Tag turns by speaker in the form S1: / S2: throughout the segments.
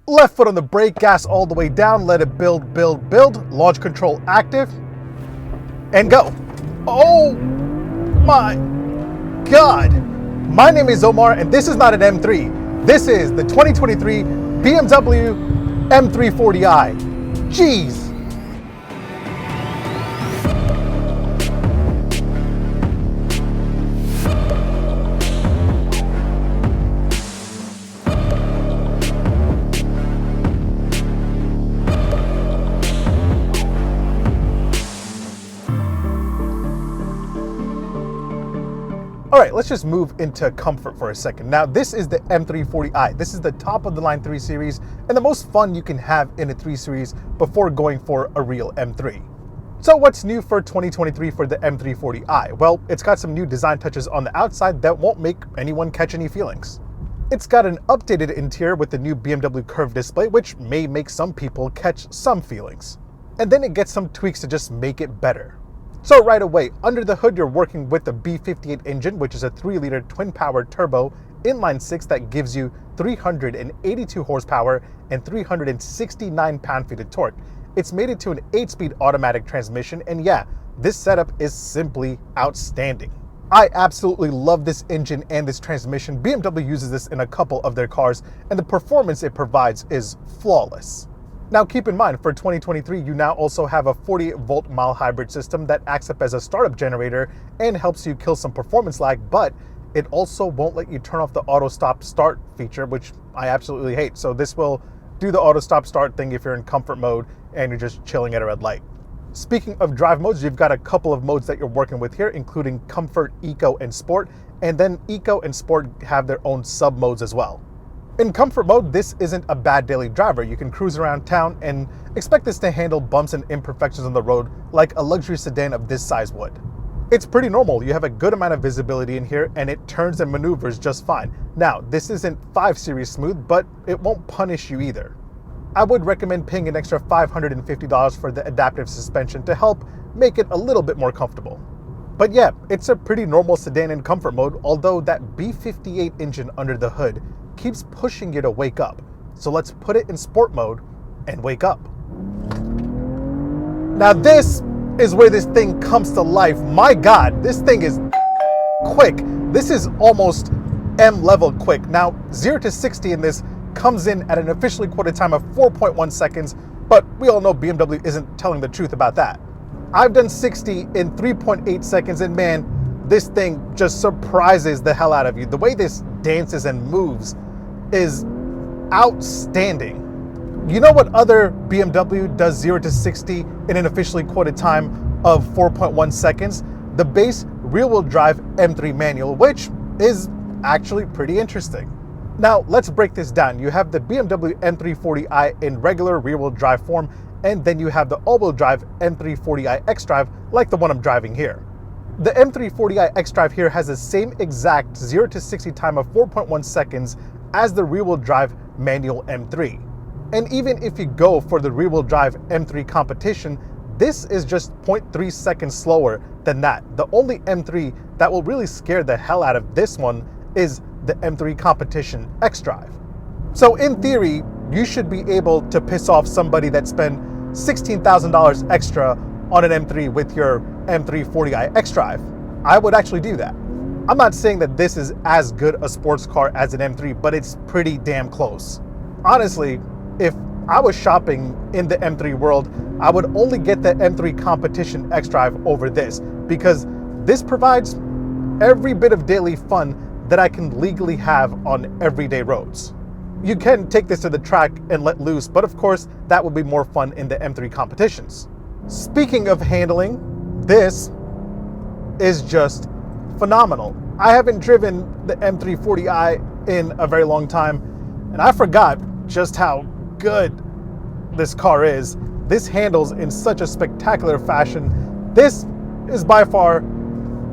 S1: Left foot on the brake, gas all the way down, let it build, build, build. Launch control active, and go. Oh my God. My name is Omar, and this is not an M3. This is the 2023 BMW M340i. Jeez. All right, let's just move into comfort for a second. Now, this is the M340i. This is the top of the line 3 Series and the most fun you can have in a 3 Series before going for a real M3. So what's new for 2023 for the M340i? Well, it's got some new design touches on the outside that won't make anyone catch any feelings. It's got an updated interior with the new BMW curved display, which may make some people catch some feelings. And then it gets some tweaks to just make it better. So right away, under the hood, you're working with the B58 engine, which is a 3-liter twin-power turbo inline-6 that gives you 382 horsepower and 369 pound-feet of torque. It's made it to an 8-speed automatic transmission, and yeah, this setup is simply outstanding. I absolutely love this engine and this transmission. BMW uses this in a couple of their cars, and the performance it provides is flawless. Now keep in mind, for 2023, you now also have a 48-volt mild hybrid system that acts up as a startup generator and helps you kill some performance lag, but it also won't let you turn off the auto stop start feature, which I absolutely hate. So this will do the auto stop start thing if you're in comfort mode and you're just chilling at a red light. Speaking of drive modes, you've got a couple of modes that you're working with here, including Comfort, Eco, and Sport, and then Eco and Sport have their own sub modes as well. In comfort mode, this isn't a bad daily driver. You can cruise around town and expect this to handle bumps and imperfections on the road like a luxury sedan of this size would. It's pretty normal. You have a good amount of visibility in here and it turns and maneuvers just fine. Now, this isn't 5 Series smooth, but it won't punish you either. I would recommend paying an extra $550 for the adaptive suspension to help make it a little bit more comfortable. But yeah, it's a pretty normal sedan in comfort mode, although that B58 engine under the hood keeps pushing you to wake up. So let's put it in sport mode and wake up. Now this is where this thing comes to life. My God, this thing is quick. This is almost M level quick. Now 0 to 60 in this comes in at an officially quoted time of 4.1 seconds, but we all know BMW isn't telling the truth about that. I've done 60 in 3.8 seconds, and man, this thing just surprises the hell out of you. The way this dances and moves is outstanding. You know what other BMW does 0 to 60 in an officially quoted time of 4.1 seconds? The base rear-wheel drive M3 manual, which is actually pretty interesting. Now let's break this down. You have the BMW M340i in regular rear-wheel drive form, and then you have the all-wheel drive M340i xDrive like the one I'm driving here. The M340i xDrive here has the same exact 0 to 60 time of 4.1 seconds as the rear-wheel drive manual M3. And even if you go for the rear-wheel drive M3 competition, this is just 0.3 seconds slower than that. The only M3 that will really scare the hell out of this one is the M3 competition xDrive. So in theory, you should be able to piss off somebody that spent $16,000 extra on an M3 with your M340i xDrive. I would actually do that. I'm not saying that this is as good a sports car as an M3, but it's pretty damn close. Honestly, if I was shopping in the M3 world, I would only get the M3 competition xDrive over this, because this provides every bit of daily fun that I can legally have on everyday roads. You can take this to the track and let loose, but of course, that would be more fun in the M3 competitions. Speaking of handling, this is just phenomenal. I haven't driven the M340i in a very long time, and I forgot just how good this car is. This handles in such a spectacular fashion. This is by far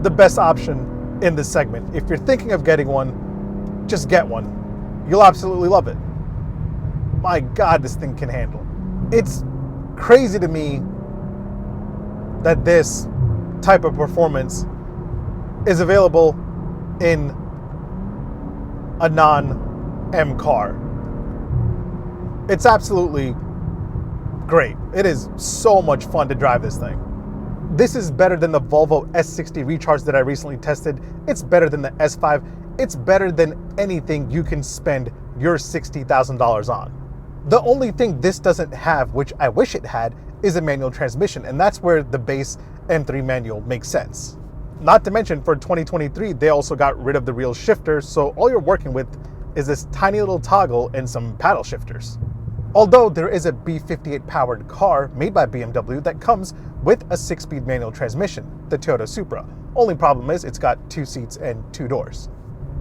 S1: the best option in this segment. If you're thinking of getting one, just get one. You'll absolutely love it. My God, this thing can handle. It's crazy to me that this type of performance is available in a non-M car. It's absolutely great. It is so much fun to drive this thing. This is better than the Volvo S60 Recharge that I recently tested. It's better than the S5. It's better than anything you can spend your $60,000 on. The only thing this doesn't have, which I wish it had, is a manual transmission, and that's where the base M3 manual makes sense. Not to mention, for 2023, they also got rid of the real shifter, so all you're working with is this tiny little toggle and some paddle shifters. Although there is a B58 powered car made by BMW that comes with a 6-speed manual transmission, the Toyota Supra. Only problem is it's got 2 seats and 2 doors.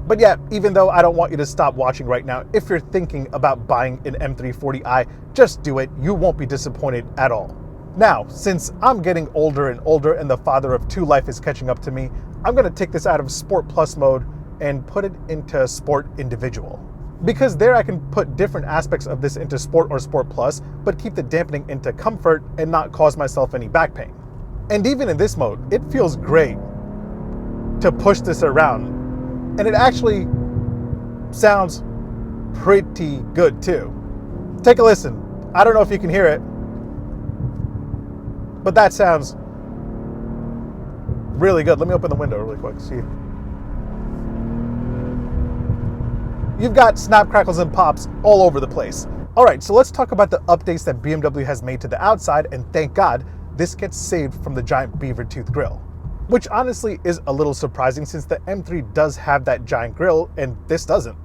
S1: But yeah, even though I don't want you to stop watching right now, if you're thinking about buying an M340i, just do it. You won't be disappointed at all. Now, since I'm getting older and older and the father of 2 life is catching up to me, I'm gonna take this out of Sport Plus mode and put it into Sport Individual. Because there I can put different aspects of this into Sport or Sport Plus, but keep the dampening into Comfort and not cause myself any back pain. And even in this mode, it feels great to push this around. And it actually sounds pretty good too. Take a listen. I don't know if you can hear it, but that sounds really good. Let me open the window really quick, see. You've got snap, crackles, and pops all over the place. All right, so let's talk about the updates that BMW has made to the outside, and thank God this gets saved from the giant beaver tooth grille. Which honestly is a little surprising since the M3 does have that giant grille and this doesn't.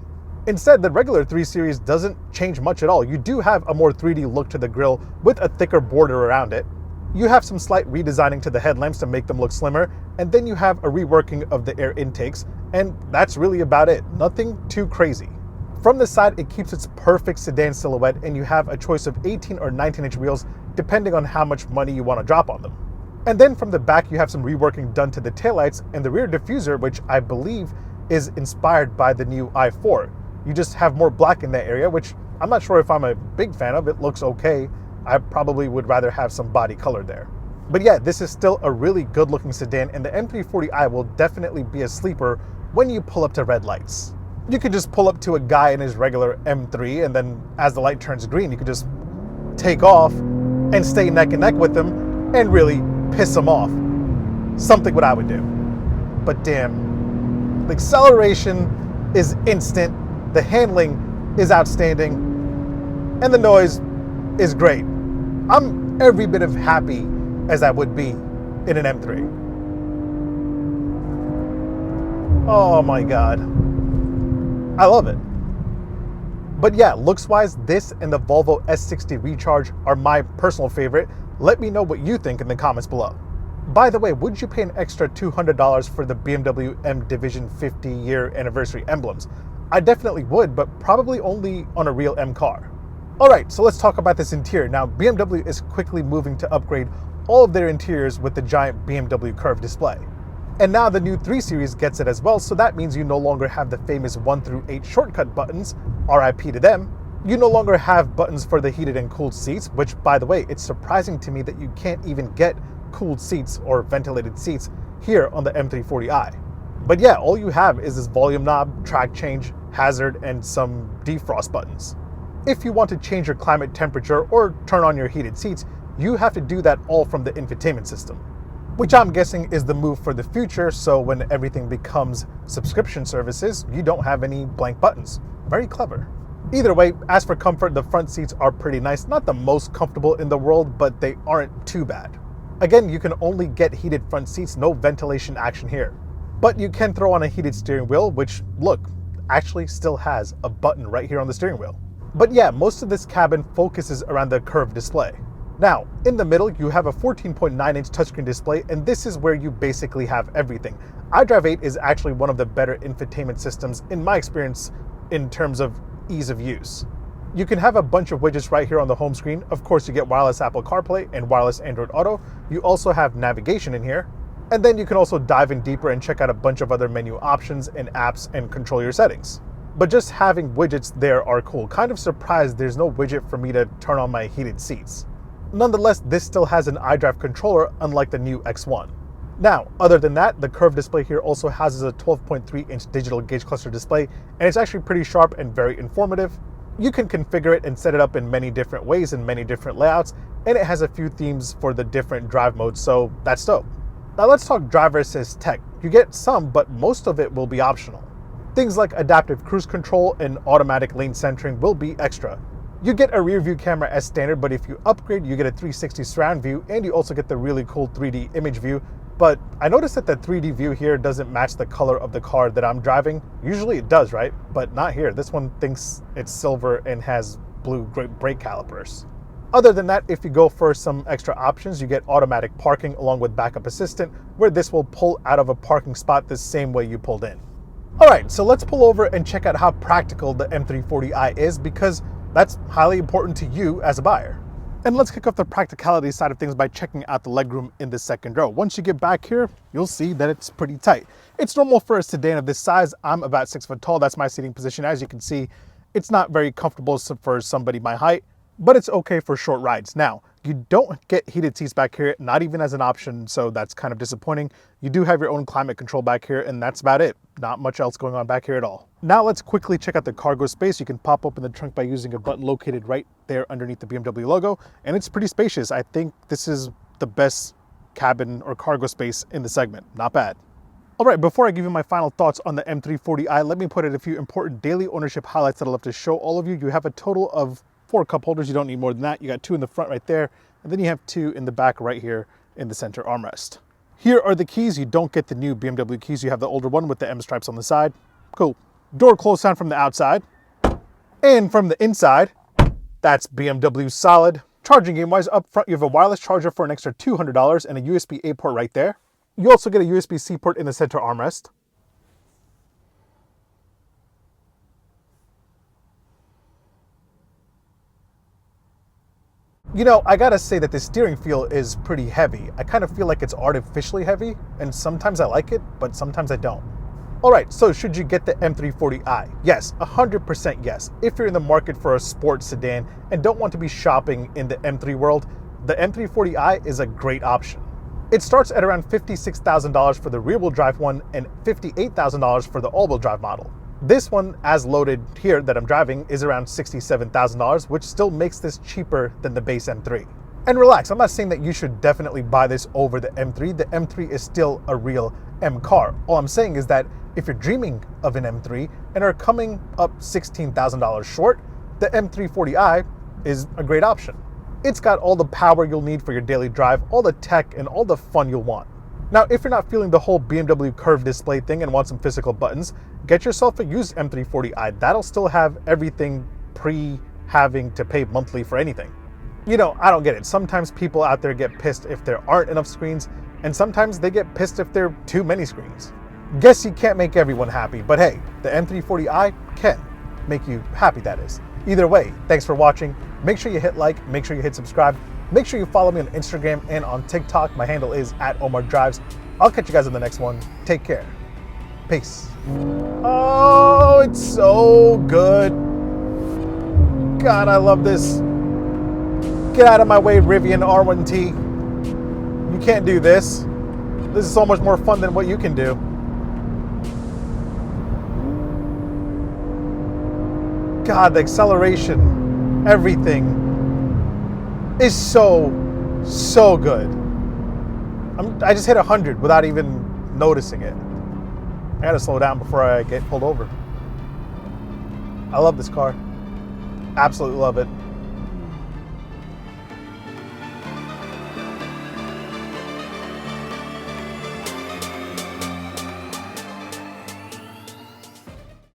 S1: Instead, the regular 3 Series doesn't change much at all. You do have a more 3D look to the grille with a thicker border around it. You have some slight redesigning to the headlamps to make them look slimmer, and then you have a reworking of the air intakes, and that's really about it. Nothing too crazy. From the side, it keeps its perfect sedan silhouette, and you have a choice of 18 or 19-inch wheels depending on how much money you want to drop on them. And then from the back, you have some reworking done to the taillights and the rear diffuser, which I believe is inspired by the new i4. You just have more black in that area, which I'm not sure if I'm a big fan of. It looks okay. I probably would rather have some body color there. But yeah, this is still a really good looking sedan, and the M340i will definitely be a sleeper when you pull up to red lights. You can just pull up to a guy in his regular M3, and then as the light turns green, you can just take off and stay neck and neck with them and really piss them off. Something what I would do. But damn, the acceleration is instant, the handling is outstanding, and the noise is great. I'm every bit of happy as I would be in an M3. Oh my God. I love it. But yeah, looks-wise, this and the Volvo S60 Recharge are my personal favorite. Let me know what you think in the comments below. By the way, would you pay an extra $200 for the BMW M Division 50-year anniversary emblems? I definitely would, but probably only on a real M car. All right, so let's talk about this interior. Now, BMW is quickly moving to upgrade all of their interiors with the giant BMW curved display. And now the new 3 Series gets it as well, so that means you no longer have the famous 1 through 8 shortcut buttons, RIP to them. You no longer have buttons for the heated and cooled seats, which, by the way, it's surprising to me that you can't even get cooled seats or ventilated seats here on the M340i. But yeah, all you have is this volume knob, track change, hazard, and some defrost buttons. If you want to change your climate temperature or turn on your heated seats, you have to do that all from the infotainment system, which I'm guessing is the move for the future, so when everything becomes subscription services, you don't have any blank buttons. Very clever. Either way, as for comfort, the front seats are pretty nice. Not the most comfortable in the world, but they aren't too bad. Again, you can only get heated front seats, no ventilation action here. But you can throw on a heated steering wheel, which, look, actually still has a button right here on the steering wheel. But yeah, most of this cabin focuses around the curved display. Now, in the middle, you have a 14.9-inch touchscreen display, and this is where you basically have everything. iDrive 8 is actually one of the better infotainment systems in my experience in terms of ease of use. You can have a bunch of widgets right here on the home screen. Of course, you get wireless Apple CarPlay and wireless Android Auto. You also have navigation in here. And then you can also dive in deeper and check out a bunch of other menu options and apps and control your settings. But just having widgets there are cool. Kind of surprised there's no widget for me to turn on my heated seats. Nonetheless, this still has an iDrive controller, unlike the new X1. Now, other than that, the curved display here also houses a 12.3-inch digital gauge cluster display, and it's actually pretty sharp and very informative. You can configure it and set it up in many different ways and many different layouts, and it has a few themes for the different drive modes, so that's dope. Now let's talk driver assist tech. You get some, but most of it will be optional. Things like adaptive cruise control and automatic lane centering will be extra. You get a rear view camera as standard, but if you upgrade, you get a 360 surround view, and you also get the really cool 3D image view. But I noticed that the 3D view here doesn't match the color of the car that I'm driving. Usually it does, right? But not here. This one thinks it's silver and has blue brake calipers. Other than that, if you go for some extra options, you get automatic parking along with backup assistant, where this will pull out of a parking spot the same way you pulled in. All right, so let's pull over and check out how practical the M340i is, because that's highly important to you as a buyer. And let's kick off the practicality side of things by checking out the legroom in the second row. Once you get back here, you'll see that it's pretty tight. It's normal for a sedan of this size. I'm about 6 foot tall. That's my seating position. As you can see, it's not very comfortable for somebody my height, but it's okay for short rides. Now, you don't get heated seats back here, not even as an option, so that's kind of disappointing. You do have your own climate control back here, and that's about it. Not much else going on back here at all. Now let's quickly check out the cargo space. You can pop open the trunk by using a button located right there underneath the BMW logo, and it's pretty spacious. I think this is the best cabin or cargo space in the segment. Not bad. All right, before I give you my final thoughts on the M340i, let me put in a few important daily ownership highlights that I'd love to show all of you. You have a total of 4 cup holders. You don't need more than that. You got 2 in the front right there, and then you have 2 in the back right here in the center armrest. Here are the keys. You don't get the new BMW keys. You have the older one with the M stripes on the side. Cool. Door close sound from the outside. And from the inside, that's BMW solid. Charging game wise, up front you have a wireless charger for an extra $200 and a USB-A port right there. You also get a USB-C port in the center armrest. You know, I gotta say that the steering feel is pretty heavy. I kind of feel like it's artificially heavy, and sometimes I like it, but sometimes I don't. All right, so should you get the M340i? Yes, 100% yes. If you're in the market for a sports sedan and don't want to be shopping in the M3 world, the M340i is a great option. It starts at around $56,000 for the rear-wheel drive one and $58,000 for the all-wheel drive model. This one, as loaded here that I'm driving, is around $67,000, which still makes this cheaper than the base M3. And relax, I'm not saying that you should definitely buy this over the M3. The M3 is still a real M car. All I'm saying is that if you're dreaming of an M3 and are coming up $16,000 short, the M340i is a great option. It's got all the power you'll need for your daily drive, all the tech, and all the fun you'll want. Now, if you're not feeling the whole BMW curved display thing and want some physical buttons, get yourself a used M340i. That'll still have everything pre-having to pay monthly for anything. You know, I don't get it. Sometimes people out there get pissed if there aren't enough screens, and sometimes they get pissed if there are too many screens. Guess you can't make everyone happy, but hey, the M340i can make you happy, that is. Either way, thanks for watching. Make sure you hit like, make sure you hit subscribe. Make sure you follow me on Instagram and on TikTok. My handle is @OmarDrives. I'll catch you guys in the next one. Take care. Peace. Oh, it's so good. God, I love this. Get out of my way, Rivian R1T. You can't do this. This is so much more fun than what you can do. God, the acceleration, everything is so good. I just hit 100 without even noticing it. I gotta slow down before I get pulled over. I love this car. Absolutely love it.